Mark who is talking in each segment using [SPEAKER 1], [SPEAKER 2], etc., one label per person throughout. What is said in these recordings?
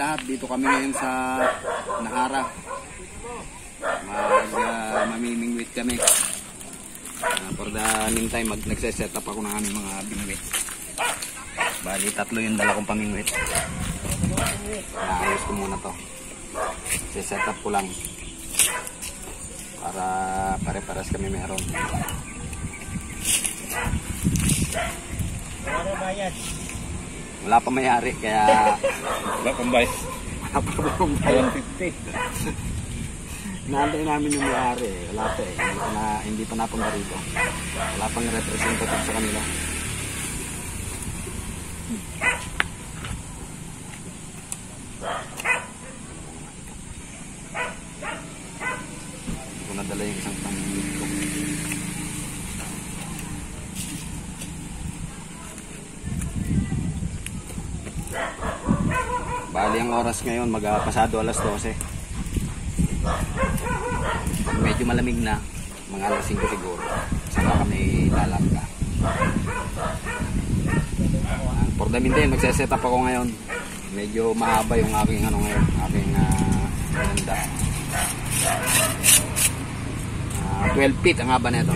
[SPEAKER 1] lahat, dito kami ngayon sa Nahara. Mamimingwit kami. For the meantime, nagse-set up ako ng aming mga bingwit. Bali, 3 yung dala kong pamingwit. Naayos ko muna to. Se-set up ko lang para pare-paras kami meron. Wala pa mayari, kaya
[SPEAKER 2] wala pang bayad.
[SPEAKER 1] Wala pa pang bayad. 150. Naantay namin yung mayari. Wala pa eh. Hindi pa napunta rito. Wala pang representative sa kanila. Hindi ko nadala yung isang pangingit ko. Bali ang oras ngayon magpasado alas 12. Pag medyo malamig na, mga alas 5 siguro, saka kami lalangka. For the meantime, magse-set up ako ngayon. Medyo mahaba yung aking ngayon, aking ganda. 12 feet ang haba nito.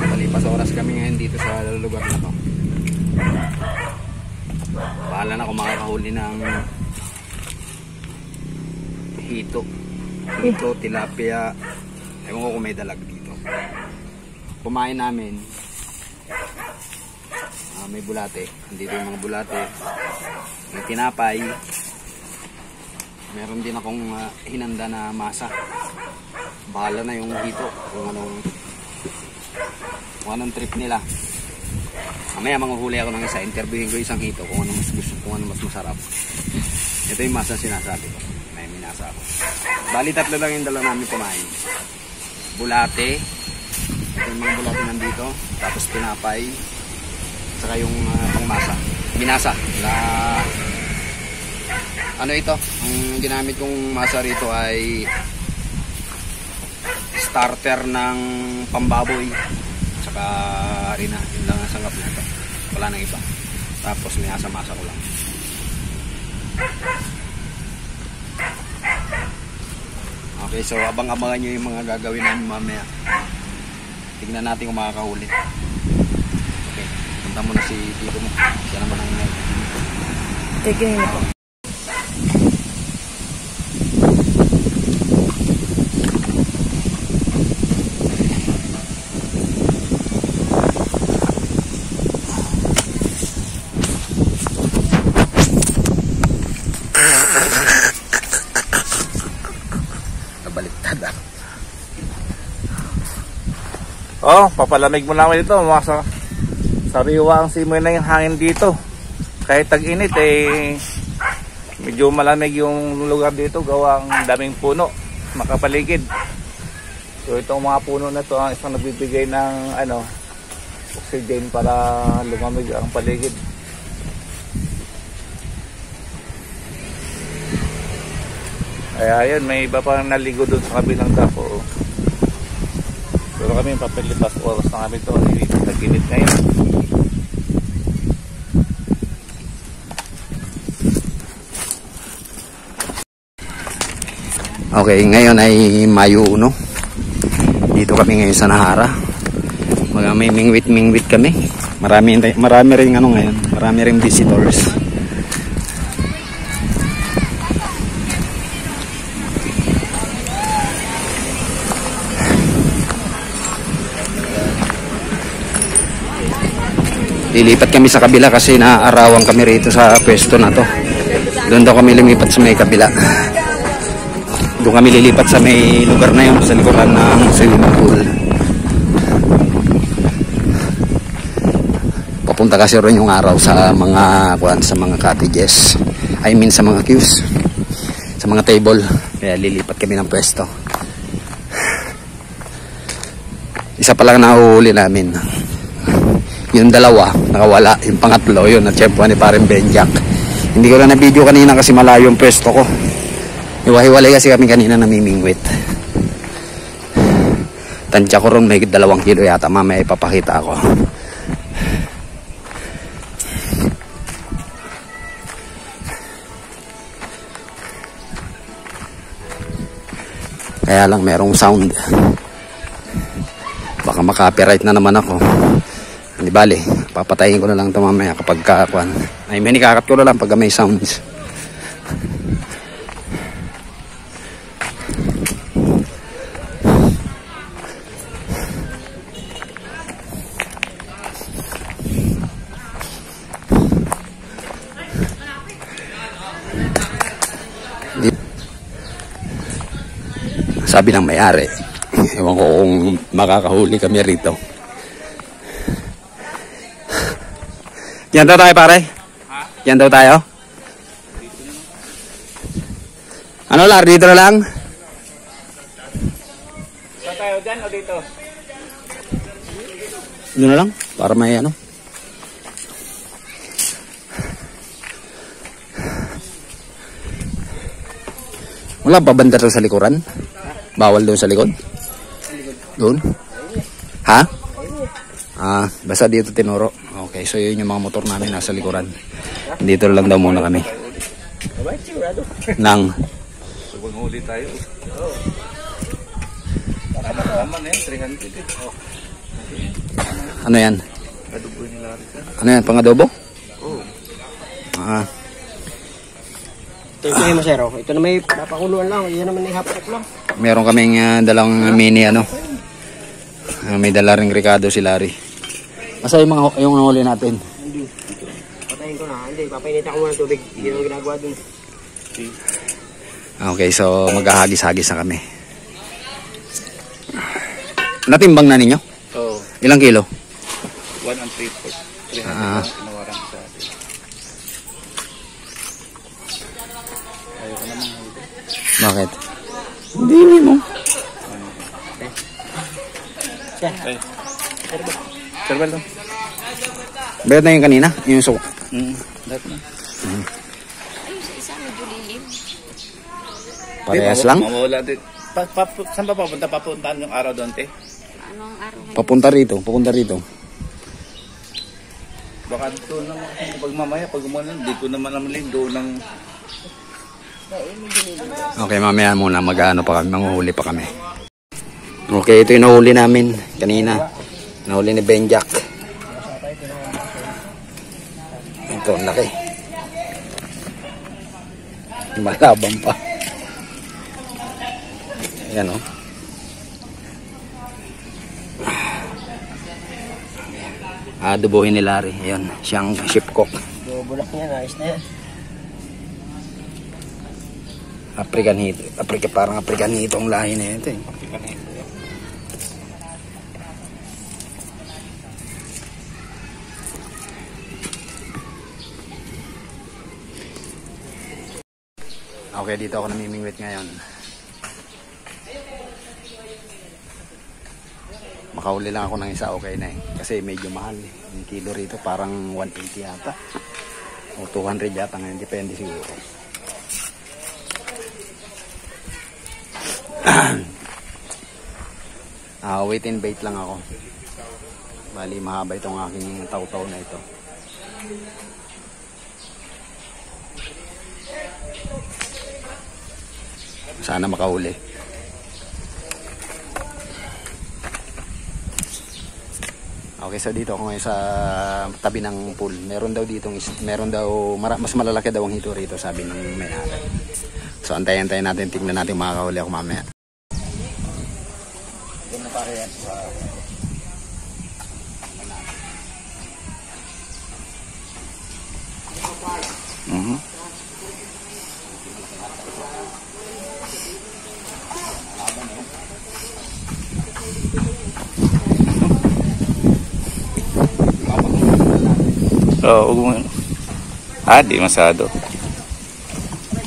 [SPEAKER 1] Palipas oras kami ngayon dito sa lugar na to. Bahala na kung makakahuli ng hito, tilapia. Ewan ko kung may dalag dito. Kumain namin, may bulate. Andito yung mga bulate, may tinapay. Meron din akong hinanda na masa. Bahala na yung hito kung anong trip nila. Mamaya manguhuli ako ng isa, interviewin ko isang hito kung ano mas gusto, kung ano mas masarap. Ito yung masa sinasabi ko. May minasa ako. Bali 3 lang yung dala namin kumain. Bulate. Ito yung mga bulate nandito. Tapos tinapay. Saka yung pangmasa. Minasa. Ano ito? Ang ginamit kong masa rito ay starter ng pambaboy. Saka harina. Yun lang ang sangkap na ito. Wala nang iba. Tapos minasa-masa ko lang. Okay, so abang-abangan nyo yung mga gagawin namin mamaya. Tignan natin kung makakahuli. Okay, punta mo na si tito mo. Siya naman ang
[SPEAKER 3] tignan mo.
[SPEAKER 2] Oh, papalamig mo naman ito. Sariwa ang simoy na yung hangin dito. Kahit tag-init medyo malamig yung lugar dito. Gawang daming puno, makapaligid. So itong mga puno na to ang isang nagbibigay ng oxygen para lumamig ang paligid. Kaya ayun, may iba pang naligo doon sa kabilang dako. Pero kami papalipas oras na kami doon. Nag-init ngayon.
[SPEAKER 1] Okay, ngayon ay Mayo 1. Dito kami ngayon sa Nahara. May mingwit kami. Marami ring ngayon. Marami ring visitors. Lilipat kami sa kabila kasi naaarawan kami rito sa pwesto na to. Doon daw kami lumipat sa may kabila. Doon kami lilipat sa may lugar na yun, sa likuran ng swimming pool. Papunta kasi rin yung araw sa mga cottages. I mean sa mga queues. Sa mga table. Kaya lilipat kami ng pwesto. Isa pa lang nahuhuli namin. Yung dalawa, nakawala. Yung pangatlo, yun, natsyempuan ni Parang Benjak. Hindi ko na na-video kanina kasi malayo yung pwesto ko. Iwahiwalay kasi kami kanina namimingwit. Tansya ko ron, may 2 kilo yata. Mamaya ipapakita ako. Kaya lang merong sound. Baka maka-copyright na naman ako. Hindi bali, papatayin ko na lang ito mamaya kapag kakuan. Ay, may nikakat ko na lang pag may sounds. Sabi ng may-ari, ewan ko kung makakahuli kami rito. Yan daw tayo, pare? Yan daw tayo? Ano lang, dito na lang?
[SPEAKER 2] Saan tayo, dyan o dito?
[SPEAKER 1] Dito na lang, para may ano. Wala pa banda sa likuran? Bawal doon sa likod? Doon? Ha? Ah, basta dito tinuro. Okay, so yun yung mga motor namin nasa likuran. Dito lang daw muna kami. Nang.
[SPEAKER 2] Pag huli tayo. Tama na yan, 300 eh.
[SPEAKER 1] Ano yan?
[SPEAKER 2] Adobo nila rin.
[SPEAKER 1] Ano yan, pang-adobo? Oo. Ah.
[SPEAKER 3] Ito yung masero. Ito na may napakuluan lang. Yan naman ay haprak lang.
[SPEAKER 1] Meron kaming dalang mini ano. May dala ring Ricardo si Larry. Masa yung nahuli natin?
[SPEAKER 3] Hindi. Patayin ko na. Hindi. Papainitan ko muna ng tubig. Hindi naman ginagawa dun.
[SPEAKER 1] Okay, so maghahagis-hagis na kami. Natimbang na ninyo?
[SPEAKER 2] Oo.
[SPEAKER 1] Ilang kilo?
[SPEAKER 2] 1 and 3 300 nawaran sa atin. Ayoko naman.
[SPEAKER 1] Bakit? Hindi mo.
[SPEAKER 2] Ay. Serbal lang.
[SPEAKER 1] Bayad na yung kanina? Yung suka?
[SPEAKER 2] Lahat na.
[SPEAKER 1] Parehas lang?
[SPEAKER 2] Mawala din. Saan ba papunta? Papuntaan yung araw doon, te?
[SPEAKER 4] Anong araw?
[SPEAKER 1] Papunta rito.
[SPEAKER 2] Baka doon naman kasi pag mamaya, pag umulan, di ko naman naman doon ng...
[SPEAKER 1] Okay, mamaya muna mag-ano pa kami, manguhuli pa kami. Okay, ito yung nahuli namin kanina. Nahuli ni Benjak. Ito, ang laki. Malabang pa. Ayan o. Adobohin ni Larry. Ayan, siyang ship cook.
[SPEAKER 3] Bulak niya. Ayos na yan.
[SPEAKER 1] Parang Africanito ang lahi na ito eh. Okay, dito ako namimingwit ngayon. Makahuli lang ako ng isa, okay na eh. Kasi medyo mahal eh. Yung kilo rito parang 180 yata. O 200 yata ngayon, depende siguro. Wait and bait lang ako. Bali mahaba itong aking taw-taw na ito. Sana makahuli. Okay, so dito ako ngayon sa tabi ng pool. Meron daw mas malalaki daw ang hito rito, sabi ng may-ari. So antayin-antayin natin, tingnan natin makakahuli ako mamaya. Ito na pare yan.
[SPEAKER 2] Oo, di masado.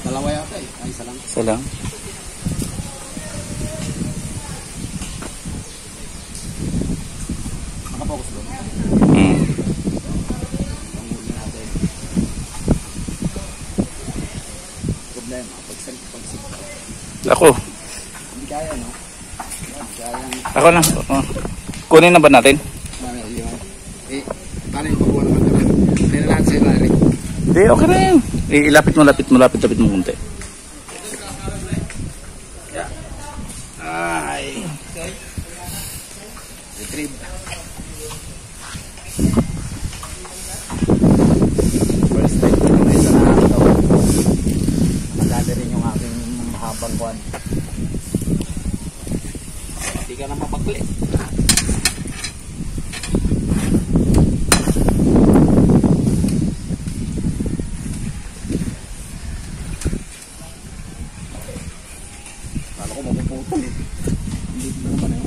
[SPEAKER 1] Dalawa yata eh. Ay, isa lang.
[SPEAKER 2] Isa lang.
[SPEAKER 1] Nakapokus doon. Problema, pagsig.
[SPEAKER 2] Ako.
[SPEAKER 1] Hindi kaya, no?
[SPEAKER 2] Ako na. Kunin na ba natin?
[SPEAKER 1] Paano yung pagbuwan naman naman? May lahat sa'yo na rin.
[SPEAKER 2] Hindi, okay na yun. Ilapit mo kunti.
[SPEAKER 1] ay retrieve. First time ko na isa na ito. Madali rin yung aking mahabang kuwan. Hindi ka na mapakli. Kala ko mapuputol eh. Hindi ko naman eh.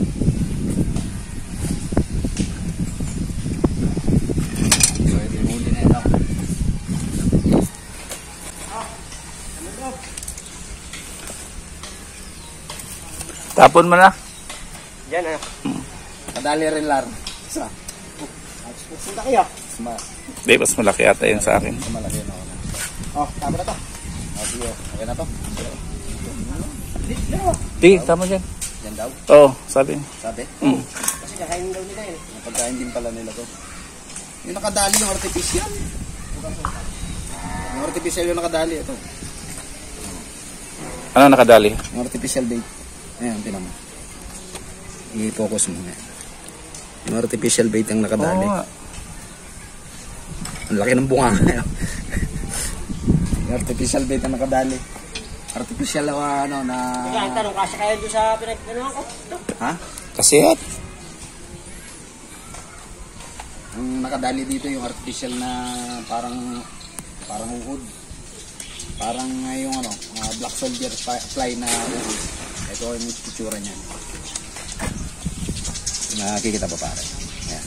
[SPEAKER 1] So ito yung huli na ito.
[SPEAKER 2] Tapon mo na.
[SPEAKER 3] Yan ah.
[SPEAKER 1] Kadali rin lar. Isa.
[SPEAKER 3] Saan na kayo?
[SPEAKER 2] Di, mas malaki ata yun sa akin.
[SPEAKER 1] Malaki na ako na.
[SPEAKER 3] Oh, tama na to.
[SPEAKER 1] Okay, okay na to.
[SPEAKER 2] Di, tama dyan.
[SPEAKER 1] Yan daw.
[SPEAKER 2] Oo, sabi.
[SPEAKER 1] Sabi?
[SPEAKER 3] Kasi kakainin daw nila yun.
[SPEAKER 1] Napagkain din pala nila to. Yung nakadali yung artificial. Yung artificial yung nakadali. Ito.
[SPEAKER 2] Ano nakadali?
[SPEAKER 1] Yung artificial bait. Ayan, tinan mo. I-focus mo nga. Yung artificial bait ang nakadali.
[SPEAKER 2] Oo nga.
[SPEAKER 1] Ang laki ng bunga. Yung artificial bait ang nakadali. Artificial ano na...
[SPEAKER 3] Kaya ang tanong kasi kaya doon sa pinagpanuhan ko.
[SPEAKER 1] Ha?
[SPEAKER 2] Kasi yan.
[SPEAKER 1] Ang nakadali dito yung artificial na parang uhod. Parang yung ano, black soldier fly na uhod. Ito yung itsura niya. Nakikita pa pare. Ayan.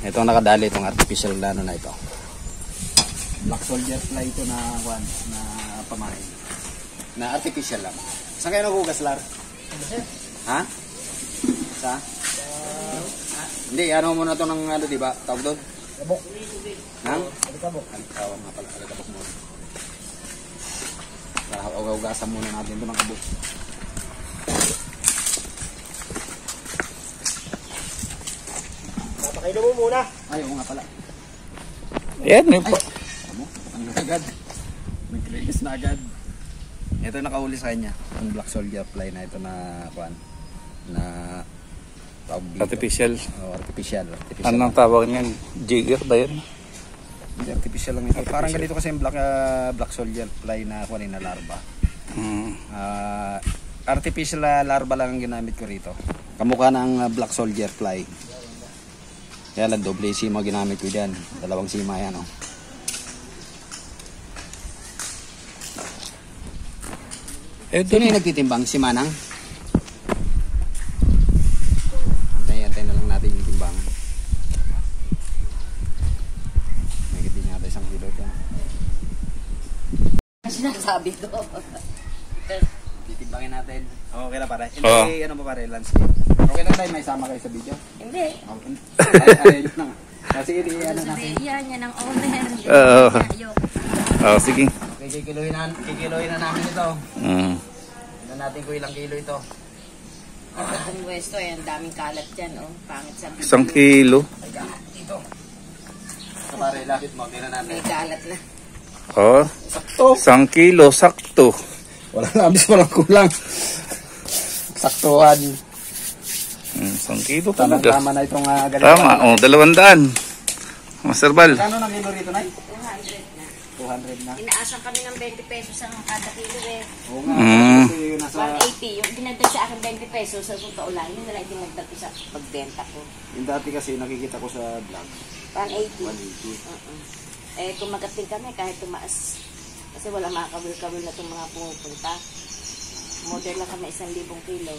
[SPEAKER 1] Ito ang nakadali itong artificial na ano na ito. Black soldier fly ito na pamain. Na artificial lang. Saan kayo nagugas, Lar? Ha? Sa? Hindi, ano muna ito ng ano, diba? Tawag doon?
[SPEAKER 3] Kabok.
[SPEAKER 1] Nang?
[SPEAKER 3] Alikabok.
[SPEAKER 1] Tawag nga pala, alikabok muna. Ugasan muna natin ito ng kabok.
[SPEAKER 3] Napakain mo muna.
[SPEAKER 1] Ay, oo nga pala.
[SPEAKER 2] Yan, yun po.
[SPEAKER 1] Ano? Ang agad. Nag-release na agad. Ito yung nakahuli sa kanya. Ang black soldier fly na ito na kuan na tawag dito.
[SPEAKER 2] Artificial.
[SPEAKER 1] Oh, artificial.
[SPEAKER 2] Anong tawag niyan? Jigger ba yun?
[SPEAKER 1] Hindi, artificial lang ito. Parang ganito kasi yung black soldier fly na kuan na larva. Artificial larva lang ang ginamit ko rito. Kamukha ng black soldier fly. Kaya lang doble sima ginamit ko diyan. Dalawang sima yan, oh. Sino yung nagtitimbang? Si Manang? Antay na lang natin yung timbangan. Nagit din yata 1 kilo ito.
[SPEAKER 4] Sinasabi ko.
[SPEAKER 1] Titimbangin natin. Okay na pare.
[SPEAKER 2] Oo.
[SPEAKER 1] Hindi, ano pa pare? Landscape. Okay lang tayo, may sama kayo sa video.
[SPEAKER 4] Hindi.
[SPEAKER 1] Ay, ayos na nga. Kasi ano natin.
[SPEAKER 4] Sabihan niya ng owner.
[SPEAKER 2] Oo. Oh, sige.
[SPEAKER 1] Okay, kikiluhin na namin ito. Tignan natin kung ilang kilo ito.
[SPEAKER 4] Ang Westo, ang daming kalat dyan, oh. Pangit sa video.
[SPEAKER 2] 1 kilo.
[SPEAKER 1] Ito. Ito pare, lapit mo. Tignan natin.
[SPEAKER 4] May kalat na.
[SPEAKER 2] Oh,
[SPEAKER 1] Sakto.
[SPEAKER 2] 1 kilo, sakto.
[SPEAKER 1] Wala na, abis walang kulang. Saktuhan.
[SPEAKER 2] 1 kilo talaga.
[SPEAKER 1] Tama na itong ganito.
[SPEAKER 2] Tama, oh, 200. Master Bal.
[SPEAKER 1] Kano na kilo rito, Nay?
[SPEAKER 4] 200 na.
[SPEAKER 1] 200 na.
[SPEAKER 4] Inaasan kami ng 20 pesos ang kada kilo, eh.
[SPEAKER 1] Oo nga.
[SPEAKER 2] Mm.
[SPEAKER 1] Kasi yung nasa,
[SPEAKER 4] 180. Yung dinagdag sa akin 20 pesos, sa totoo lang, yun na lang dinagdag ko sa pagbenta ko.
[SPEAKER 1] yung dati kasi nakikita ko sa vlog.
[SPEAKER 4] 180.
[SPEAKER 1] 180.
[SPEAKER 4] Eh, kumagat din kami kahit tumaas. Kasi wala makakawil-kawil na itong mga pumupunta. Model lang kami 1,000 kilo.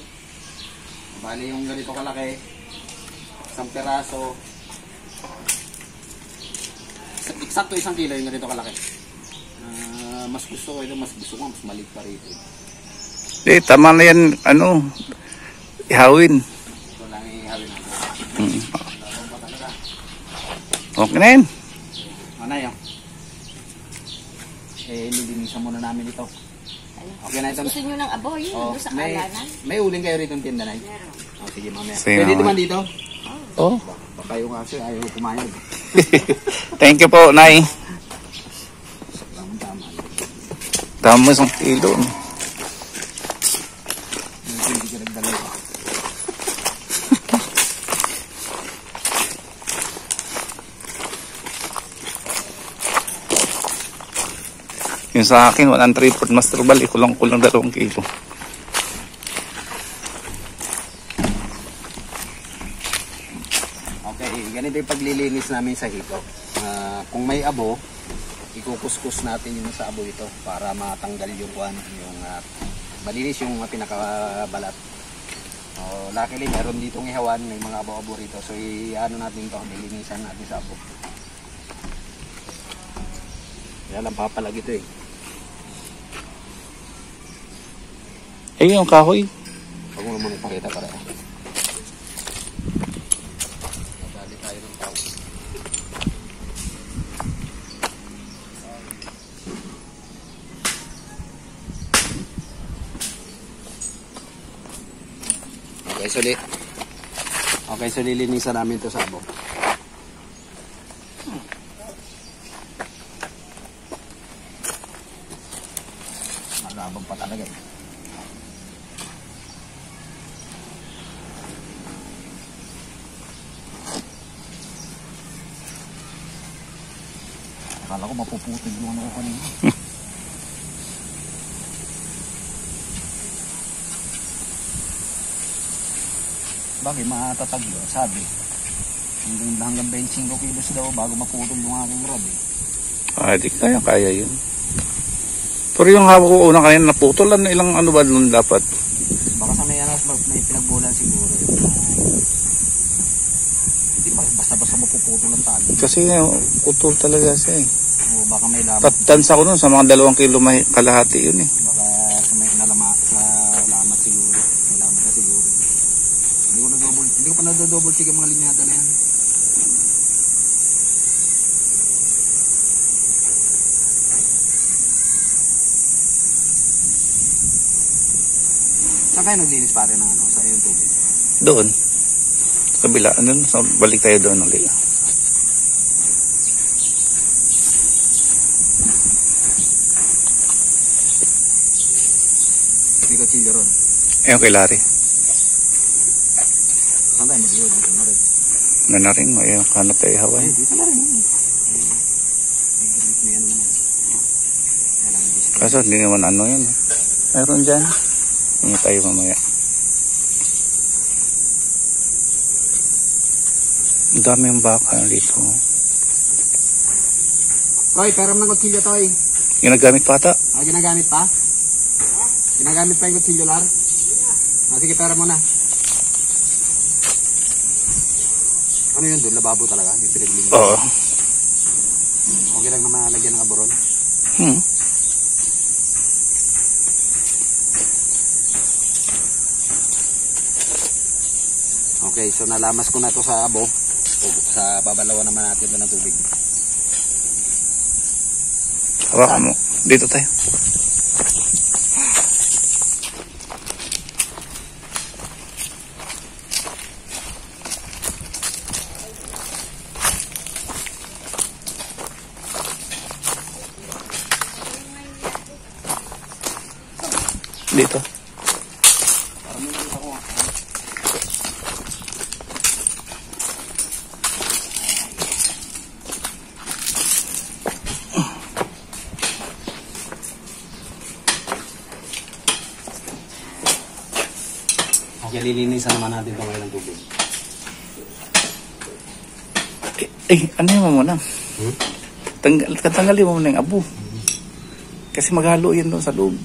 [SPEAKER 1] Bali yung ganito kalaki. 1 peraso. Eksakto 1 kilo yung ganito kalaki. Mas gusto ko ito, mas maliit pa rito.
[SPEAKER 2] Eh, tama na yan, ano, ihawin.
[SPEAKER 1] Ito lang ihawin natin.
[SPEAKER 2] Okay na yun.
[SPEAKER 1] Ano yun? Lilinisan muna namin ito.
[SPEAKER 4] Ano?
[SPEAKER 1] Okay na ito.
[SPEAKER 4] Gusto nyo ng aboy, yun,
[SPEAKER 1] Oh,
[SPEAKER 4] doon sa
[SPEAKER 1] may,
[SPEAKER 4] kalanan?
[SPEAKER 1] may uling kayo rito yung tinda na.
[SPEAKER 4] Meron.
[SPEAKER 1] Oh, sige mamaya.
[SPEAKER 2] Sige,
[SPEAKER 1] Pwede
[SPEAKER 2] mamaya.
[SPEAKER 1] naman dito?
[SPEAKER 2] Oh.
[SPEAKER 1] Baka yung aso ayaw kumayag.
[SPEAKER 2] Thank you po, Nay.
[SPEAKER 1] Tama.
[SPEAKER 2] Tama 1 kilo.
[SPEAKER 1] Hindi ka nagdalaw.
[SPEAKER 2] Yung sa akin, 1 3/4 master ball, kulang 2 kilo.
[SPEAKER 1] Okay, ganito yung paglilinis namin sa hito. Kung may abo, ikukuskus natin yung sa abo ito para matanggal yung malinis yung pinakabalat. Luckily meron ditong ihawan, may mga abo-abo rito. So i-ano natin to, nilinisan natin sa abo. Kaya lang papalag ito eh.
[SPEAKER 2] Yung kahoy.
[SPEAKER 1] Huwag mo naman ipakita para. Madali tayo ng tao. Okay, so lilinisan namin ito sa abo. Malabang pa talaga eh. Akala ko mapuputid yung ano ko kanina. Bagay, matatag yun, sabi. Hanggang 25 kilos daw bago maputol yung aking rod eh.
[SPEAKER 2] Di kaya yun. Pero yung hawak ko una kanina naputol, ilang ano ba nun dapat?
[SPEAKER 1] Baka sa may pinagbulan siguro. Hindi basta-basta mapuputol ang tali.
[SPEAKER 2] Kasi putol talaga siya eh.
[SPEAKER 1] O baka may lamat.
[SPEAKER 2] Tansa ko nun sa mga 2 kilo may kalahati yun eh.
[SPEAKER 1] Baka sa may lamat siguro. May lamat na siguro. Hindi ko pa na-double check yung mga linyada na yan. Saan kayo naglinis pare ng sa iyong tubig?
[SPEAKER 2] Doon. Kabila. Balik tayo doon ulit.
[SPEAKER 1] May kutsilyo ron.
[SPEAKER 2] Kay Larry.
[SPEAKER 1] Saan tayo mag-iwan? Dito na rin.
[SPEAKER 2] Na rin. Ayun, hanap tayo hawan.
[SPEAKER 1] Dito na rin. May ano naman.
[SPEAKER 2] Kaso hindi naman ano yun. Mayroon dyan. Hindi tayo mamaya. Ang dami yung baka dito.
[SPEAKER 1] Toy, peram ng kutsilyo, Toy.
[SPEAKER 2] Ginagamit pa ata.
[SPEAKER 1] Ginagamit pa? Ginagamit pa yung kutsilyo, Lar? Sige, pera mo na. Ano yun doon? Lababo talaga? Yung pinaglinis?
[SPEAKER 2] Oo.
[SPEAKER 1] Okay lang naman lagyan ng aburon? Okay, so nalamas ko na to sa abo. Sa babalawan naman natin doon ng tubig.
[SPEAKER 2] Hawakan mo. Dito tayo. Dito.
[SPEAKER 1] Okay, lilinisan naman natin ito ngayon ng tubig.
[SPEAKER 2] Ano mo muna? Tanggalin mo muna yung abo. Kasi maghalo yan doon sa loob.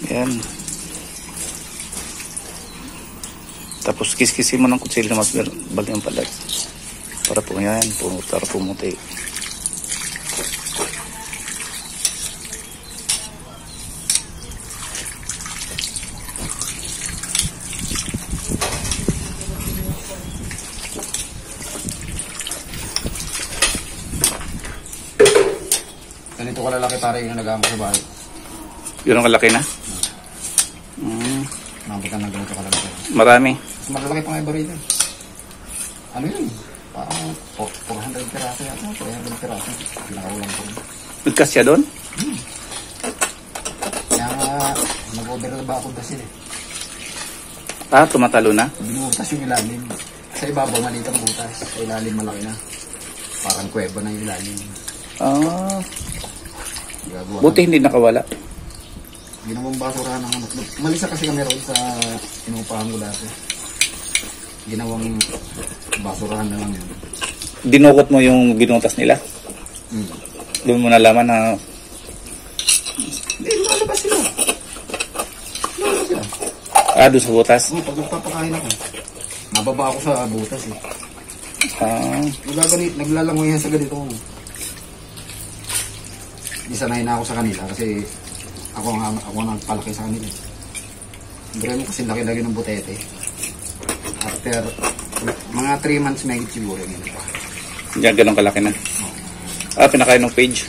[SPEAKER 2] Yan. Tapos kiskisin mo ng kutsilyo mas bali yung palag. Para po yan, para pumuti.
[SPEAKER 1] Ganito kalalaki pare yung nagamo sa bahay.
[SPEAKER 2] Yun ang kalaki na?
[SPEAKER 1] Nakapit na ganito kalalaki.
[SPEAKER 2] Marami.
[SPEAKER 1] Malalaki pa nga iba rito. Ano yun? Parang 400 piraso yata. 300 piraso. Pinakaulang ko.
[SPEAKER 2] Bigkas siya doon?
[SPEAKER 1] Kaya nga, nag-order na ba ako dasil eh.
[SPEAKER 2] Ah, tumatalo na?
[SPEAKER 1] Binutas yung ilalim. Sa ibabaw, maliit ang butas. Sa ilalim, malaki na. Parang kuweba na yung ilalim.
[SPEAKER 2] Ah,
[SPEAKER 1] Gagawa
[SPEAKER 2] buti hindi nakawala.
[SPEAKER 1] Ginawang basurahan ng ano. Malisa kasi kami roon sa inuupahan ko dati. Ginawang basurahan na lang yun.
[SPEAKER 2] Dinukot mo yung binutas nila? Doon mo nalaman na...
[SPEAKER 1] Hindi, lumalabas sila. Lumalabas sila.
[SPEAKER 2] Ah, doon sa butas?
[SPEAKER 1] Pag nagpapakain ako, nababa ako sa butas eh.
[SPEAKER 2] Ah,
[SPEAKER 1] Naglalangoy yan sa ganito. Di sanay na ako sa kanila kasi ako ang nagpalaki sa kanila. Pero mo kasi laki-laki ng butete. After mga 3 months may siguro yun.
[SPEAKER 2] yan, ganun kalaki na. Ah, pinakain ng page.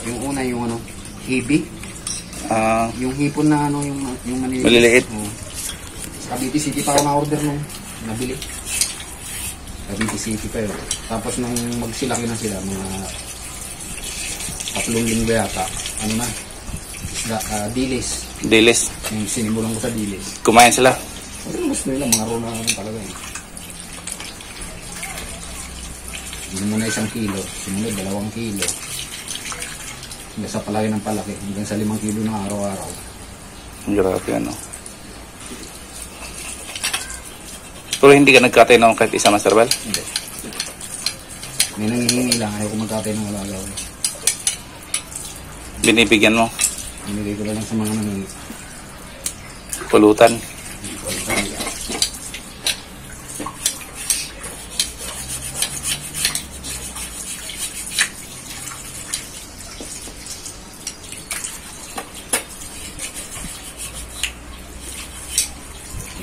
[SPEAKER 1] Yung una yung ano, hibi.
[SPEAKER 2] Ah,
[SPEAKER 1] Yung hipon na ano, yung
[SPEAKER 2] maliliit.
[SPEAKER 1] Oh. Sa Cavite City pa ako na-order nung nabili. Cavite City pa yun. Tapos nung magsilaki na sila, mga 3 linggo yata, ano na, dilis.
[SPEAKER 2] Dilis.
[SPEAKER 1] Yung sinimulan ko sa dilis.
[SPEAKER 2] Kumain sila.
[SPEAKER 1] Pero gusto nila, mga rola naman talaga eh. Hindi muna 1 kilo, sumunod 2 kilo. Hanggang sa palaki ng palaki, hanggang sa 5 kilo na araw-araw.
[SPEAKER 2] Ang grabe ano. Pero hindi ka nagkatay ng kahit isa, Master Bal?
[SPEAKER 1] Hindi. May nangihingi lang, ayaw ko magkatay ng alaga ko.
[SPEAKER 2] Binibigyan mo.
[SPEAKER 1] Binigay ko na lang sa mga nangihingi.
[SPEAKER 2] Pulutan.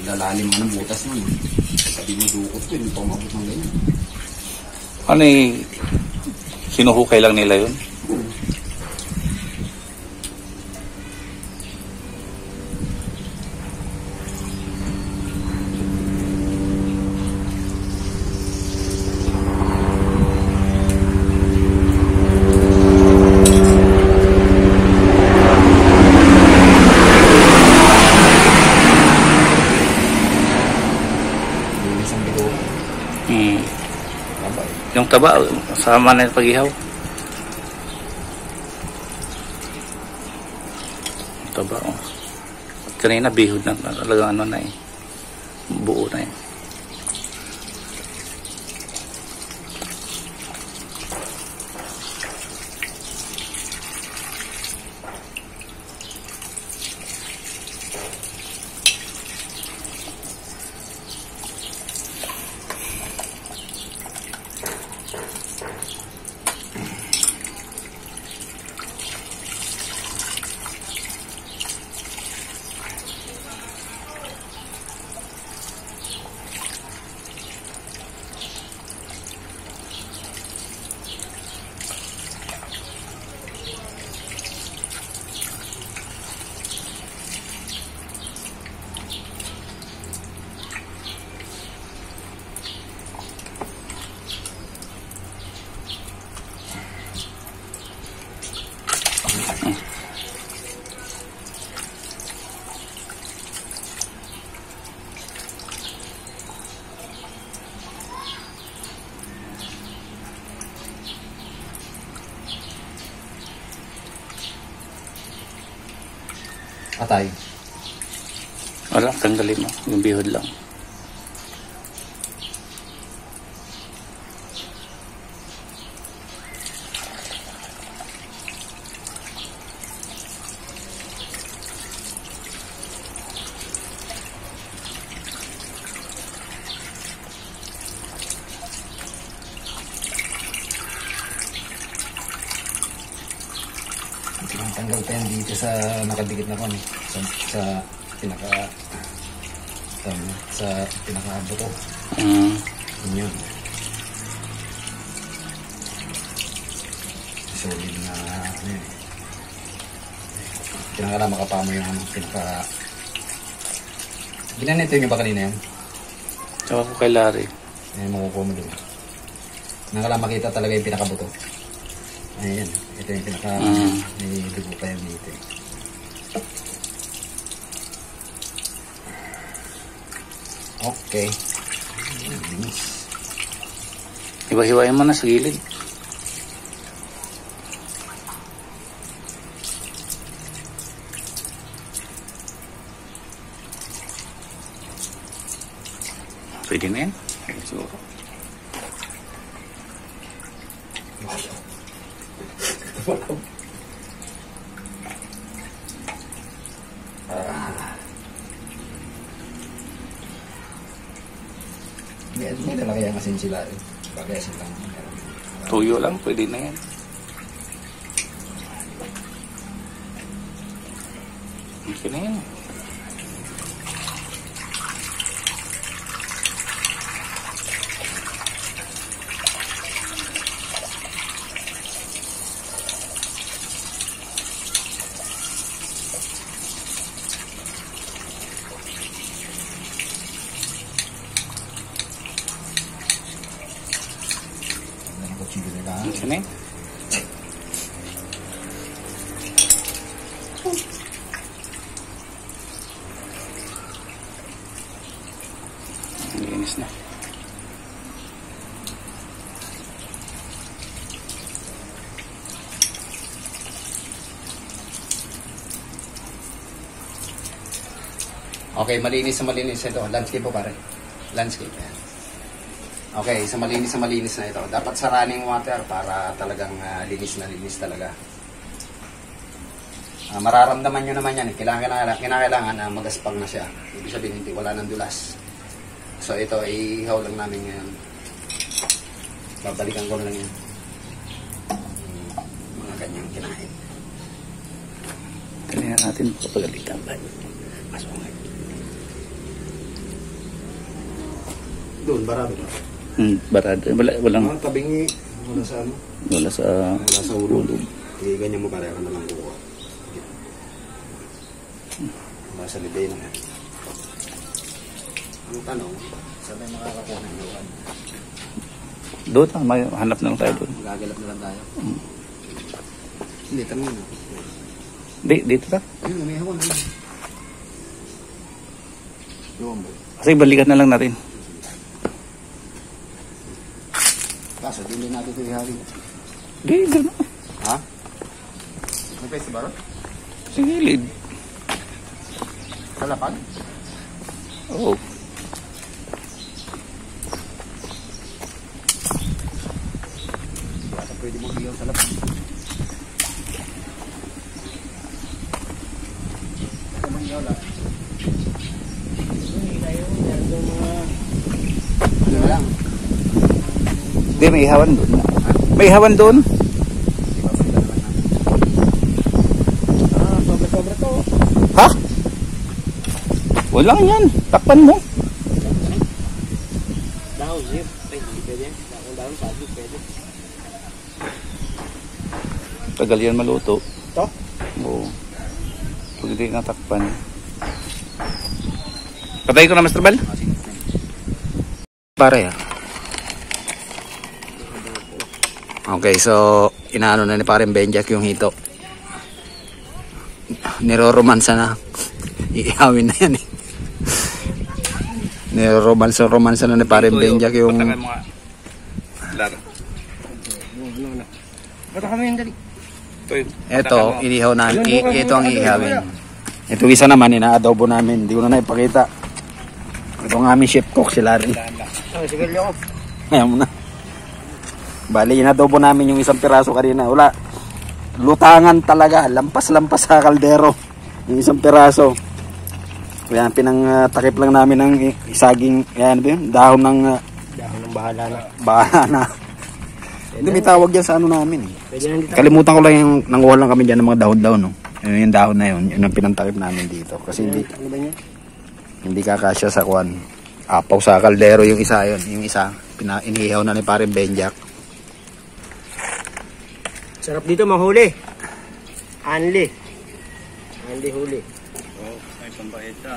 [SPEAKER 1] Lalalim nga ng butas nun. Sabi mo dukot ko, hindi pa umabot ng ganyan.
[SPEAKER 2] Ano sinuhukay lang nila yun?
[SPEAKER 1] Yung isang bito.
[SPEAKER 2] Hmm.
[SPEAKER 1] Babay.
[SPEAKER 2] Yung taba, sama na yung pag-ihaw. Taba, oh. Kanina bihod na talagang ano na eh. Buo na eh.
[SPEAKER 1] Atay.
[SPEAKER 2] Wala, tanggalin mo. Yung bihod lang.
[SPEAKER 1] Tanggal tayo dito sa nakadikit na kami. Sa pinaka... sa pinaka-buto. Yun. Solid na ano yun. Pinaka makapamo yung ano, pinaka Ginanito yung iba kanina yan.
[SPEAKER 2] Tsaka ko kay Larry.
[SPEAKER 1] Ayan, makukuha mo doon. Nang lang makita talaga yung pinakabuto. Ayan, ito yung pinaka... May dugo pa yan dito. Okay. Binis.
[SPEAKER 2] Hiwa-hiwain mo na sa gilid. Pwede na yan. Siguro.
[SPEAKER 1] May talaga yung asin sila. Bagay asin lang.
[SPEAKER 2] Tuyo lang, pwede na yan. Okay na yan. Okay na yan. Linis na.
[SPEAKER 1] Okay, malinis sa malinis ito. Landscape po pare. Landscape. Yan. Okay, sa malinis na ito. Dapat sa running water para talagang linis na linis talaga. Mararamdaman nyo naman yan. Kinakailangan na magaspang na siya. Ibig sabihin, hindi, wala nang dulas. So ito, ihaw lang namin ngayon. Babalikan ko lang yan. Mga ganyang kinain.
[SPEAKER 2] Kailangan natin papagalitan ba?
[SPEAKER 1] Pasok nga. Doon, barado na.
[SPEAKER 2] Barado. Walang...
[SPEAKER 1] Tabingi. Wala sa ano?
[SPEAKER 2] Wala sa
[SPEAKER 1] ulo. Ganyan mo pare, na lang kukuha. Wala sa libay na. Ang tanong, saan tayo makakakuha ng iwan?
[SPEAKER 2] Doon, hanap na lang tayo doon.
[SPEAKER 1] Gagalap na lang tayo. Hindi, tanong na.
[SPEAKER 2] Dito ta?
[SPEAKER 1] Ayun, may hawan. Iwan mo.
[SPEAKER 2] Kasi balikan na lang natin.
[SPEAKER 1] Kaso, hindi natin ito ihari.
[SPEAKER 2] Dito na.
[SPEAKER 1] Ha? May festival?
[SPEAKER 2] Sa gilid.
[SPEAKER 1] Sa lapag?
[SPEAKER 2] Oo.
[SPEAKER 1] Basta pwede mo iyaw sa lapag. Ito mang iyaw lang. Ano lang?
[SPEAKER 2] Hindi, may ihawan doon. May ihawan doon.
[SPEAKER 3] Sobra-sobra to.
[SPEAKER 2] Ha? Walang yan. Takpan mo.
[SPEAKER 3] Daw, zip. Ay, hindi pwede. Daw, sabi, pwede.
[SPEAKER 2] Tagal yan maluto.
[SPEAKER 3] To?
[SPEAKER 2] Oo. Pag hindi natakpan. Patay ko na, Master Bal. Pare ah. Okay, so inaano na ni Pareng Benjak yung hito. Niroromansa na. Iihawin na yan eh. Niroromansa na ni Pareng Benjak yung...
[SPEAKER 3] Bato kami yung dali.
[SPEAKER 2] Ito, inihaw na. Ito ang iihawin. Ito isa naman, ina-adobo namin. Hindi ko na naipakita. Ito ang aming chef cook, si Larry.
[SPEAKER 3] Sige, Leo.
[SPEAKER 2] Ayaw mo na. Bali, inadobo namin yung isang piraso kanina. Wala. Lutangan talaga. Lampas-lampas sa kaldero. Yung isang piraso. Kaya pinangtakip lang namin ng isaging, yan ba yun? Dahon ng
[SPEAKER 3] Bahala na.
[SPEAKER 2] bahala na. Hindi, may tawag yan sa ano namin.
[SPEAKER 3] Pwede na dito.
[SPEAKER 2] Kalimutan ko lang yung nanguha lang kami dyan ng mga dahon-dahon. No? Yung dahon na yun. Yun ang pinantakip namin dito. Kasi
[SPEAKER 3] Ano ba niya?
[SPEAKER 2] hindi kakasya sa kwan. Apaw sa kaldero yung isa yun. Yung isa, inihaw na ni Pareng Benjak.
[SPEAKER 3] Sarap dito mahuli. Anli huli.
[SPEAKER 2] Ay, pambayad siya.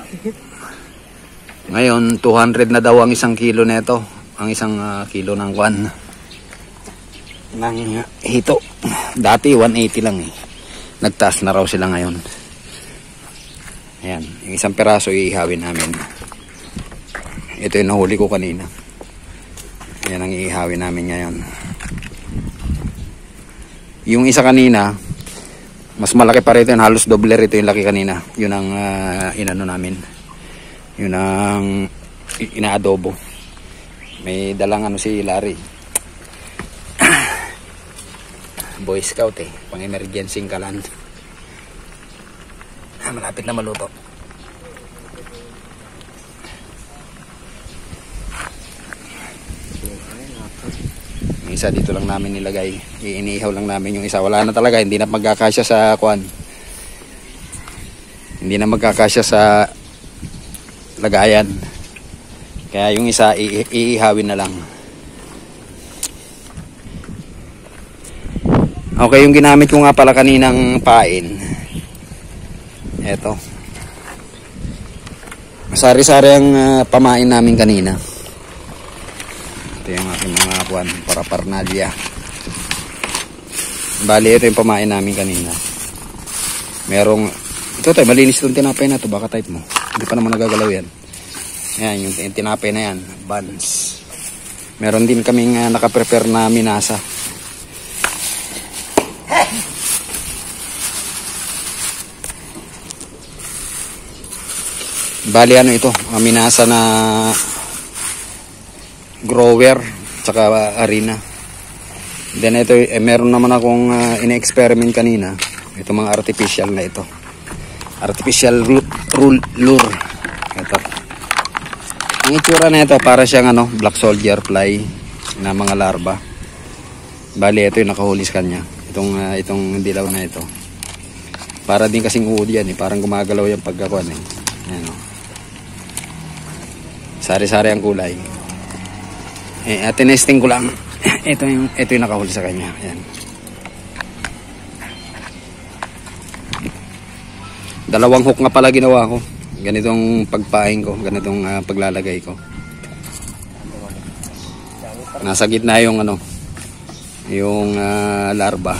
[SPEAKER 1] Ngayon, 200 na daw ang isang kilo nito. Ang isang kilo ng kwan. Ng hito. Dati 180 lang eh. Nagtaas na raw sila ngayon. Ayan, yung isang peraso iihawin namin. Ito yung nahuli ko kanina. Ayan ang iihawin namin ngayon. Yung isa kanina, mas malaki pa rito yun. Halos doble rito yung laki kanina. Yun ang inano namin. Yun ang inaadobo. May dalang ano si Larry. Boy Scout eh. Pang emergency kalan. Malapit na maluto. Yung isa dito lang namin nilagay. Iniihaw lang namin yung isa. Wala na talaga. Hindi na magkakasya sa kwan. Hindi na magkakasya sa lagayan. Kaya yung isa iihawin na lang. Okay, yung ginamit ko nga pala kaninang pain. Eto. Sari-sari ang pamain namin kanina. Ito yung aking mga kwan para parnalya. Bali, ito yung pamain namin kanina. Merong, ito tayo, malinis itong tinapay na ito. Baka type mo. Hindi pa naman nagagalaw yan. Ayan, yung tinapay na yan. Buns. Meron din kaming nakaprepare na minasa. Bali ano ito, minasa na grower tsaka harina. Then ito, meron naman akong ina-experiment kanina. Ito mga artificial na ito. Artificial lure. Ito. Ang itsura na ito para siyang black soldier fly na mga larva. Bali ito yung nakahuli sa kanya. Itong dilaw na ito. Para din kasing uod yan eh. Parang gumagalaw yung pagkakuan eh. Ayan o. Sari-sari ang kulay. Tinesting ko lang. ito yung nakahuli sa kanya. Ayan. Dalawang hook nga pala ginawa ko. Ganitong pagpaing ko. Ganitong paglalagay ko. Nasa gitna yung yung larva.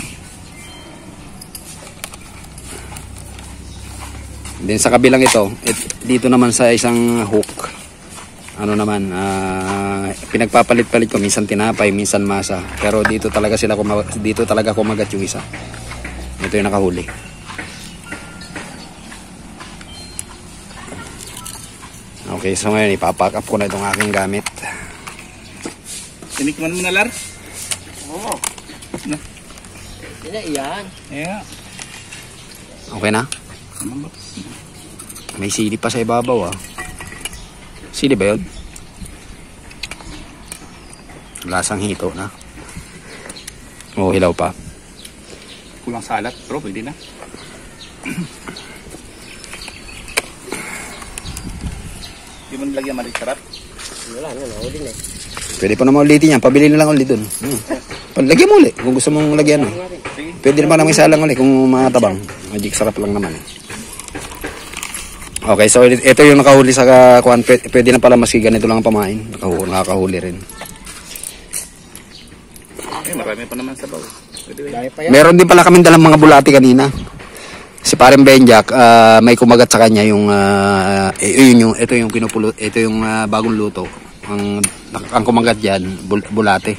[SPEAKER 1] Then sa kabilang ito, dito naman sa isang hook. Pinagpapalit-palit ko, minsan tinapay, minsan masa. Pero dito talaga kumagat yung isa. Ito yung nakahuli. Okay, so ngayon ipapack up ko na itong aking gamit.
[SPEAKER 2] Tinikman mo na, Lar?
[SPEAKER 3] Oo. Yan.
[SPEAKER 2] Yeah.
[SPEAKER 1] Okay na? May sili pa sa ibabaw Sili ba yun? Lasang hito na. O hilaw pa.
[SPEAKER 2] Kulang salat, bro, pwede na. Di mo nilagyan marisarap?
[SPEAKER 3] Wala, ulit na.
[SPEAKER 1] Pwede pa naman ulitin yan. Pabili na lang ulit dun. Lagyan mo ulit kung gusto mong lagyan. Pwede naman naman isa lang ulit kung matabang. Magic sarap lang naman. Okay, so ito yung nakahuli sa kuan. Pwede na pala maski ganito lang ang pamain. Nakakahuli rin.
[SPEAKER 2] Marami pa naman sa baw.
[SPEAKER 1] Meron din pala kaming dalang mga bulati kanina. Si Pareng Benjak, may kumagat sa kanya yung ito yung kinupulo, ito yung bagong luto. Ang kumagat diyan, bulati.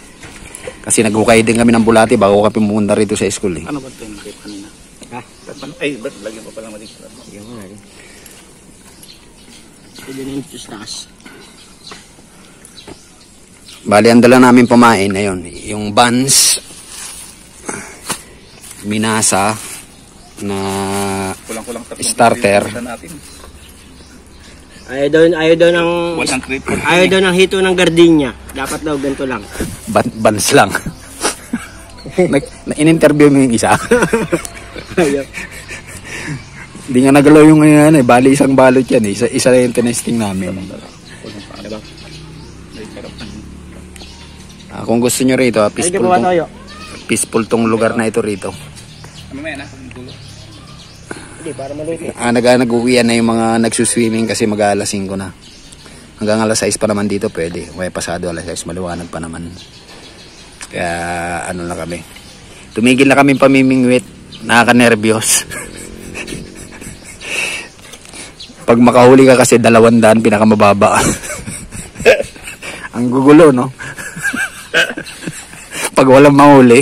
[SPEAKER 1] Kasi naghukay din kami ng bulati bago kami pumunta rito sa school eh.
[SPEAKER 2] Ano ba 'to yung tape kanina? Ha? Ay, ba't lagyan pa pala marisarap?
[SPEAKER 3] Lagyan mo na rin. Pwede na yung taas.
[SPEAKER 1] Bali, ang dala namin pamain, ayun, yung buns, minasa, na
[SPEAKER 2] Kulang-kulang
[SPEAKER 1] starter.
[SPEAKER 3] Ayaw daw ng hito ng gardenia. Dapat daw ganito lang.
[SPEAKER 1] Buns lang. In-interview mo yung isa.
[SPEAKER 3] Ayaw.
[SPEAKER 1] Hindi nga nagalaw yung bali isang balot yan eh. Isa yung tinesting namin. Kung gusto nyo rito, peaceful tong lugar na ito rito.
[SPEAKER 2] Mamaya na,
[SPEAKER 3] Hindi, para maluto.
[SPEAKER 1] Nag-uwian na yung mga nagsuswimming kasi mag-aalas 5 na. hanggang alas 6 pa naman dito pwede. May pasado alas 6, maliwanag pa naman. Kaya ano na kami. Tumigil na kami pamimingwit. Nakaka-nervyos. Pag makahuli ka kasi 200 pinakamababa. Ang gugulo, no? Pag walang mahuli,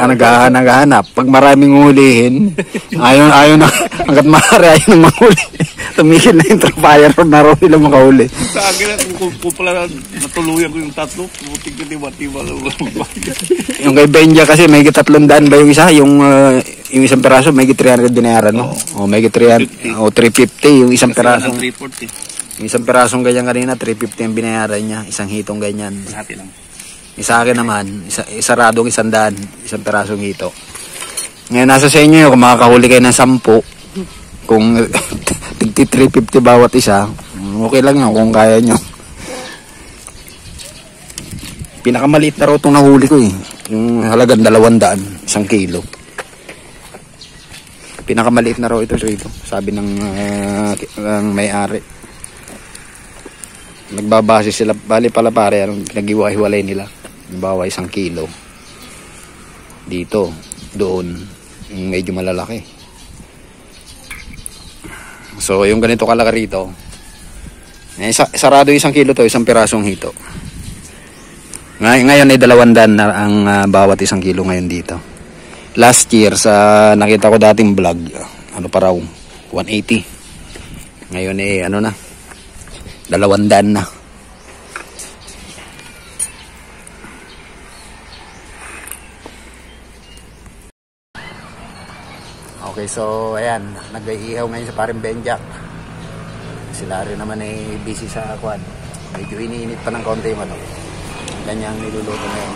[SPEAKER 1] naghahanap. Pag maraming hulihin, ayaw na, hanggat maaari ayaw na mahuli. Tumigil na yung trapaya na raw nila makahuli.
[SPEAKER 2] Sa akin, kung pala natuluyan ko yung tatlo, butik ko tiba-tiba.
[SPEAKER 1] Yung kay Benja kasi may 300 ba yung isa? Yung isang peraso may 300 binayaran, no? O may 300 o 350 yung isang peraso.
[SPEAKER 2] 340.
[SPEAKER 1] Yung isang perasong ganyan kanina, 350 ang binayaran niya. Isang hitong ganyan.
[SPEAKER 2] Hati lang.
[SPEAKER 1] Sa akin naman, isaradong 100, isang perasong hito. Ngayon, nasa sa inyo yun, kung makakahuli kayo ng 10, kung 350 bawat isa, okay lang yun kung kaya nyo. Pinakamaliit na raw itong nahuli ko eh. Yung halagang 200, 1 kilo. Pinakamaliit na raw ito rito, sabi ng may-ari. Nagbabase sila, bali pala pare, anong pinag-iwa-hiwalay nila. Bawa 1 kilo. Dito, doon, yung medyo malalaki. So, yung ganito kalaki rito, sarado 1 kilo to, 1 pirasong hito. Ngayon ay 200 na ang bawat 1 kilo ngayon dito. Last year, sa nakita ko dating vlog, ano pa raw, 180. Ngayon eh, ano na, 200 na. Okay, so ayan, nag-iihaw ngayon sa paring Benjak. Si Larry naman ay busy sa kwan. Medyo iniinit pa ng konti yung ano. Ganyang niluluto ngayon.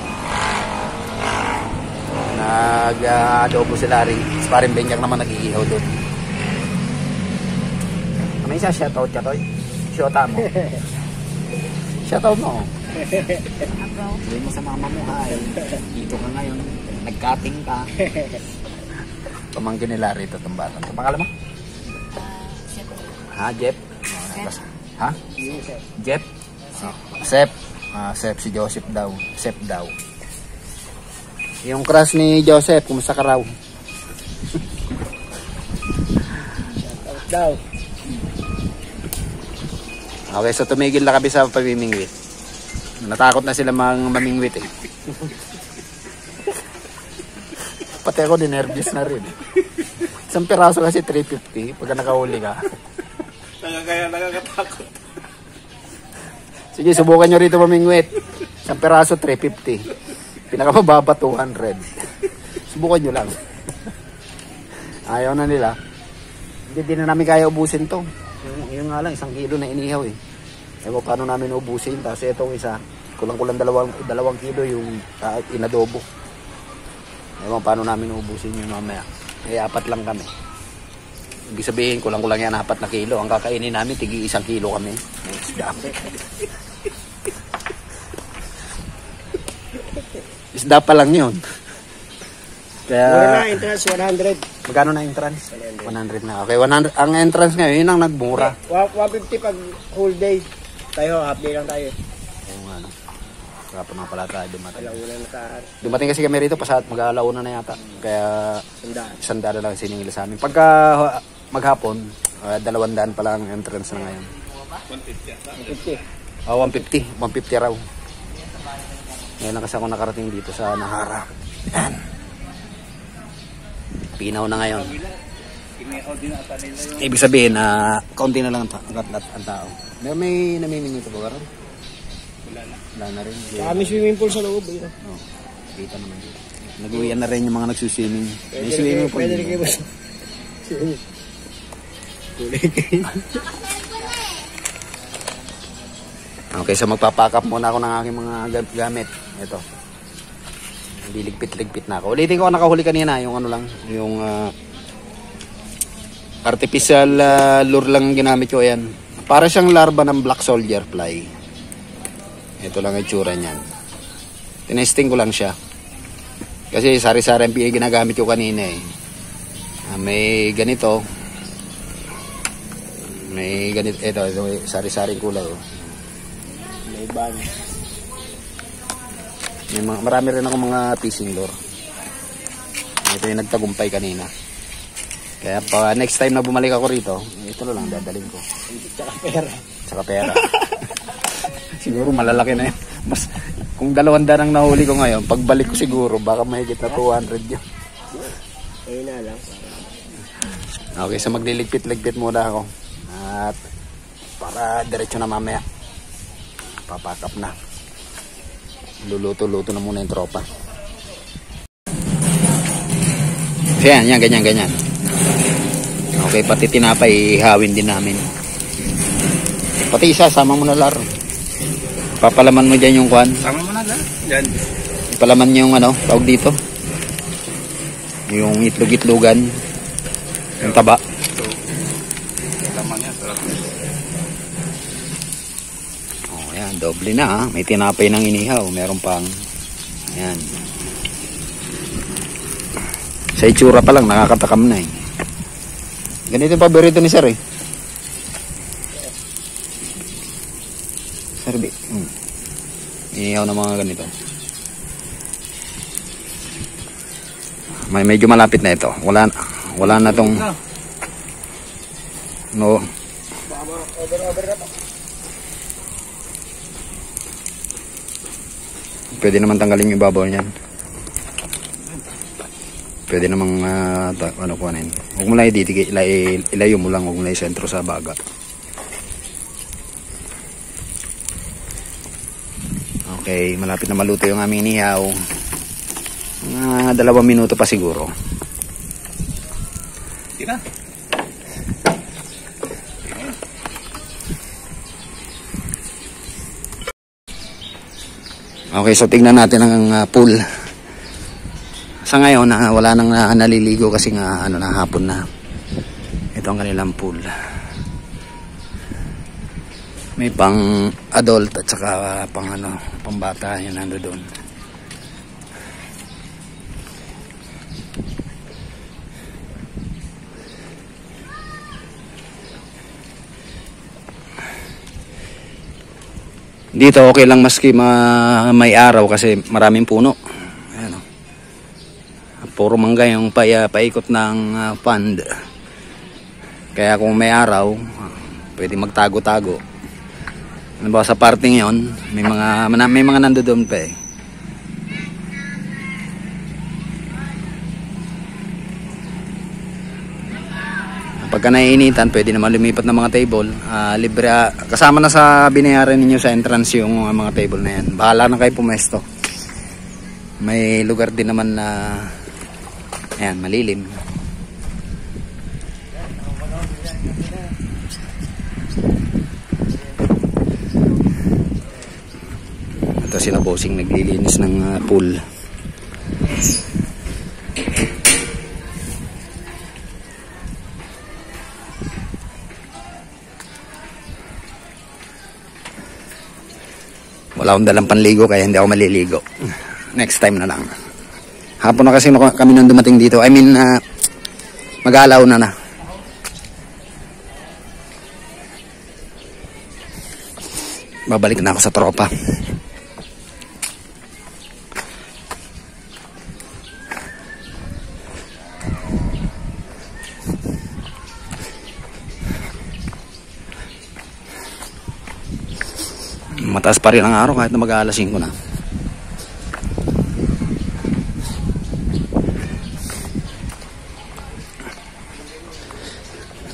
[SPEAKER 1] Nag-adobo si Larry. Si paring Benjak naman nag-iihaw doon. May isa shoutout ka, Toy? Shoutout mo. Shoutout mo. Hindi mo sa mama mo, ay. Dito ka ngayon. Nag-cutting ka. Pamangkin ni Larry ito itong batang. Pangalan mo? Ha, Jeff? Ha? Jeff? Sep. Sep, si Joseph daw. Sep daw. Yung crush ni Joseph, kumusta ka raw?
[SPEAKER 3] Daw.
[SPEAKER 1] Okay, so tumigil na kami sa pamimingwit. Natakot na sila mamingwit eh. Pati ako din, nervous na rin. 1 piraso kasi 350 pagka nakahuli ka.
[SPEAKER 2] Kaya nakakatakot.
[SPEAKER 1] Sige, subukan nyo rito mamingwit. 1 piraso 350. Pinakamababa 200. Subukan nyo lang. Ayaw na nila. Hindi na namin kaya ubusin to. Yung nga lang, 1 kilo na inihaw eh. Ewan paano namin ubusin. Tapos itong isa, kulang-kulang 2 kilo yung inadobo. Ewan paano namin ubusin yung mamaya. Eh, 4 lang kami. Ibig sabihin, kulang-kulang yan 4 na kilo. Ang kakainin namin, tigi 1 kilo kami. Isda. Isda pa lang yun. Kaya,
[SPEAKER 3] Mura na, entrance 100.
[SPEAKER 1] magkano na entrance? 100 na. Okay, 100. Ang entrance ngayon, yun ang nagmura.
[SPEAKER 3] 150 pag whole day. Tayo, half day lang tayo.
[SPEAKER 1] Oo nga, no. Kaya pa nga pala tayo dumating.
[SPEAKER 3] Alauna na sa
[SPEAKER 1] Dumating kasi kami rito, mag-alauna na yata. Kaya,
[SPEAKER 3] sandaan.
[SPEAKER 1] 100 lang siningil sa amin. Pagka maghapon, 200 pa lang ang entrance na ngayon.
[SPEAKER 3] 150.
[SPEAKER 1] 150. 150 raw. Ngayon lang kasi ako nakarating dito sa Nahara. Yan. Pinaw na ngayon. Ibig sabihin na kaunti na lang ang tao. May namimingin ka ba ron? Wala na rin.
[SPEAKER 3] Kami swimming pool sa loob.
[SPEAKER 1] Oh, kita naman dito. Nag-uwian na rin yung mga nagsuswimming. May swimming pool.
[SPEAKER 3] Pwede rin kayo ba?
[SPEAKER 1] Okay, so magpapack up muna ako ng aking mga gamit. Ito. Liligpit-ligpit na ako. Ulitin ko nakahuli kanina, yung ano lang, yung artificial lure lang ginamit ko yan. Para siyang larva ng black soldier fly. Ito lang ang itsura niyan. Tinesting ko lang siya. Kasi sari-sari ang ginagamit ko kanina eh. May ganito. May ganito, ito sari-saring kulay. Oh.
[SPEAKER 3] May ban.
[SPEAKER 1] Marami rin ako mga fishing lure. Ito yung nagtagumpay kanina. Kaya pa next time na bumalik ako rito, ito na lang dadalhin ko.
[SPEAKER 3] Tsaka pera.
[SPEAKER 1] Tsaka pera. Siguro malalaki na yun. Mas, kung 200 ang nahuli ko ngayon, pagbalik ko siguro, baka mahigit na 200 yun.
[SPEAKER 3] Ayun na lang.
[SPEAKER 1] Okay, so magliligpit-ligpit muna ako. At para diretso na mamaya. Papakap na. Luluto-luto na muna yung tropa. So yan, ganyan. Okay, pati tinapay, ihawin din namin. Pati isa, sama mo na laro. Papalaman mo dyan yung kwan.
[SPEAKER 2] Sama mo na lang. Yan.
[SPEAKER 1] Ipalaman niyo yung tawag dito. Yung itlog-itlogan. Yung taba.
[SPEAKER 2] So, laman yan. Sarap.
[SPEAKER 1] Oh, ayan, doble na May tinapay ng inihaw. Meron pang, ayan. Sa itsura pa lang, nakakatakam na eh. Ganito yung paborito ni Sir eh. Sir, inihaw na mga ganito. Medyo malapit na ito. Wala na tong no. Pwede naman tanggalin yung ibabaw niyan. Pwede namang kuhanin. Huwag mo lang ilayo mo lang, huwag mo lang isentro sa baga. Okay, malapit na maluto yung aming inihaw. Mga 2 minuto pa siguro.
[SPEAKER 2] Tira.
[SPEAKER 1] Okay, so tignan natin ang pool. Sa ngayon, wala nang naliligo kasi nga hapon na. Ito ang kanilang pool. May pang adult at saka pang bata yun doon. Dito okay lang maski may araw kasi maraming puno. Ayan, puro mangga yung paikot ng pond. Kaya kung may araw, pwede magtago-tago. Ano ba sa parting yon, may mga nandoon pa eh. Pagka naiinitan, pwede naman lumipat ng mga table. Libre, kasama na sa binayaran ninyo sa entrance yung mga table na yan. Bahala na kayo pumesto. May lugar din naman na ayan, malilim. Ito sila bossing naglilinis ng pool. Wala akong dalang panligo kaya hindi ako maliligo. Next time na lang. Hapon na kasi kami nung dumating dito. I mean, mag-aalaw na. Babalik na ako sa tropa. Mataas pa rin ang araw kahit na mag-aalas 5 na.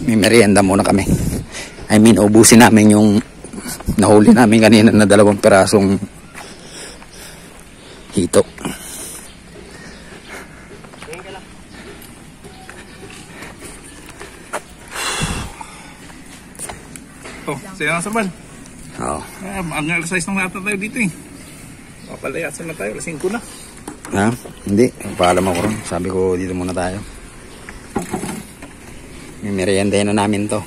[SPEAKER 1] May merienda muna kami. I mean, ubusin namin yung nahuli namin kanina na 2 pirasong hito.
[SPEAKER 2] Oh, sila na sa ban.
[SPEAKER 1] Oo.
[SPEAKER 2] Ang alas 6 na tayo dito eh. Papalayasan na tayo, alas 5 na.
[SPEAKER 1] Ha? Hindi. Paalam ako ron. Sabi ko dito muna tayo. May meriendahin na namin to.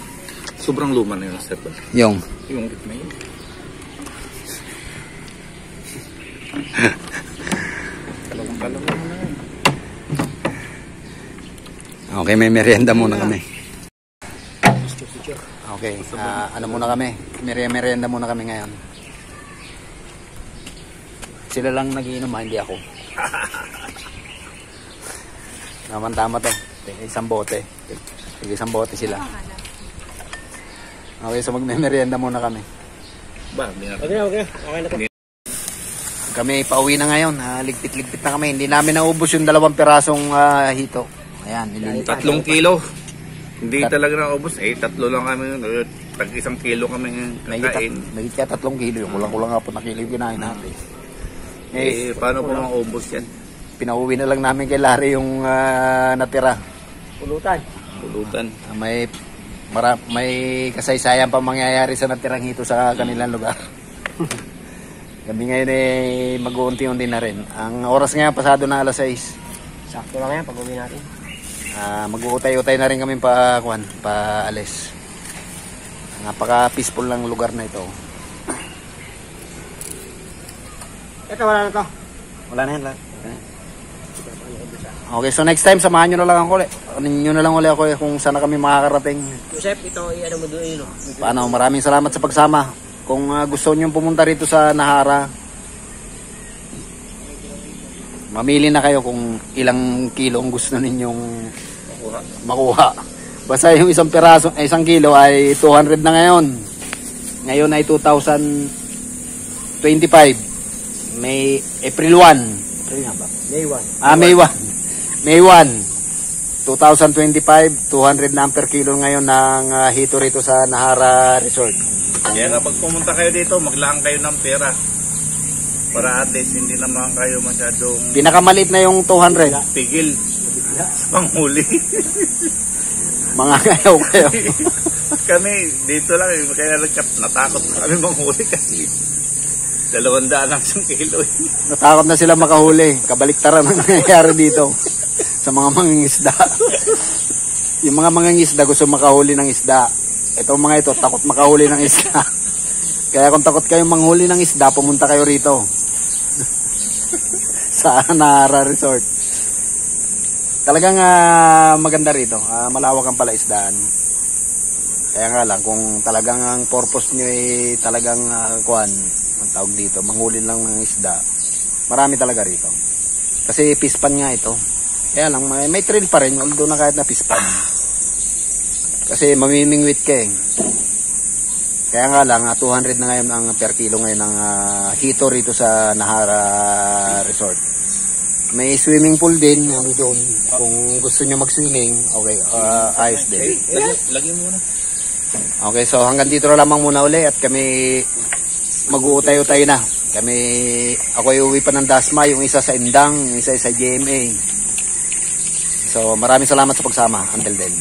[SPEAKER 2] Sobrang luma na yung step ba?
[SPEAKER 1] Yung
[SPEAKER 2] ritme yun. Kalawang na yun. Okay,
[SPEAKER 1] may merienda muna kami. Okay, ano muna kami? Merienda muna kami ngayon. Sila lang nagiinom, hindi ako. Tama to. Isang bote. Isang bote sila. Okay, so magme-merienda muna kami.
[SPEAKER 2] Ba, hindi na.
[SPEAKER 3] Okay na to.
[SPEAKER 1] Kami pauwi na ngayon. Ligpit-ligpit na kami. Hindi namin naubos yung 2 pirasong hito. Ayan,
[SPEAKER 2] 3 kilo. Hindi talaga naubos. 3 lang kami. Tag 1 kilo kami kakain.
[SPEAKER 1] May 3 kilo. Kulang-kulang nga po na kilo yung kinain natin.
[SPEAKER 2] Paano po maubos yan?
[SPEAKER 1] Pinauwi na lang namin kay Larry yung natira.
[SPEAKER 3] Pulutan.
[SPEAKER 1] May kasaysayan pa mangyayari sa natirang hito sa kanilang lugar. Gabi ngayon mag-uunti-unti na rin. Ang oras ngayon pasado na 6:00.
[SPEAKER 3] Sakto lang yan pag uwi natin.
[SPEAKER 1] Mag-uutay-utay na rin kami paalis. Napaka-peaceful lang lugar na ito.
[SPEAKER 3] Ito wala na to.
[SPEAKER 1] Wala na yan lang. Okay, so next time samahan nyo na lang ako ulit. Nyo na lang ulit ako kung saan kami makakarating.
[SPEAKER 3] Joseph, ito ano mo doon yun.
[SPEAKER 1] Paano, maraming salamat sa pagsama. Kung gusto nyo pumunta rito sa Nahara, mamili na kayo kung ilang kilo ang gusto ninyong makuha. Basta yung 1 kilo ay 200 na ngayon. Ngayon ay 2025. May April 1. April nga ba?
[SPEAKER 3] May 1.
[SPEAKER 1] May 1. 2025, 200 na per kilo ngayon ng hito rito sa Nahara Resort.
[SPEAKER 2] Kaya kapag pumunta kayo dito, maglaan kayo ng pera. Para at least hindi naman kayo masyadong
[SPEAKER 1] Pinakamaliit na yung 200.
[SPEAKER 2] pigil sa panghuli.
[SPEAKER 1] Mga kayo.
[SPEAKER 2] Kami dito lang, kaya natakot kami manghuli kasi 200 ang 1 kilo.
[SPEAKER 1] Natakot na sila makahuli. Kabaliktaran ang nangyayari dito sa mga mangingisda. Yung mga mangingisda gusto makahuli ng isda. Itong mga ito takot makahuli ng isda. Kaya kung takot kayong manghuli ng isda, pumunta kayo rito sa Nahara Resort. Talagang maganda rito. Malawak ang palaisdaan. Kaya nga lang, kung talagang ang purpose nyo ay talagang ang tawag dito, manghuli lang ng isda, marami talaga rito. Kasi pispan nga ito. Kaya lang, may thrill pa rin, although na kahit na pispan. Kasi mamimingwit ka eh. Kaya nga lang, 200 na ngayon ang per kilo ngayon ng hito rito sa Nahara Resort. May swimming pool din doon. Kung gusto nyo mag-swimming, okay, ayos din.
[SPEAKER 2] Lagyan mo na.
[SPEAKER 1] Okay, so hanggang dito na lamang muna uli at kami mag-uutay-utay na. Ako ay uwi pa ng Dasma, yung isa sa Indang, yung isa sa GMA. So maraming salamat sa pagsama. Until then.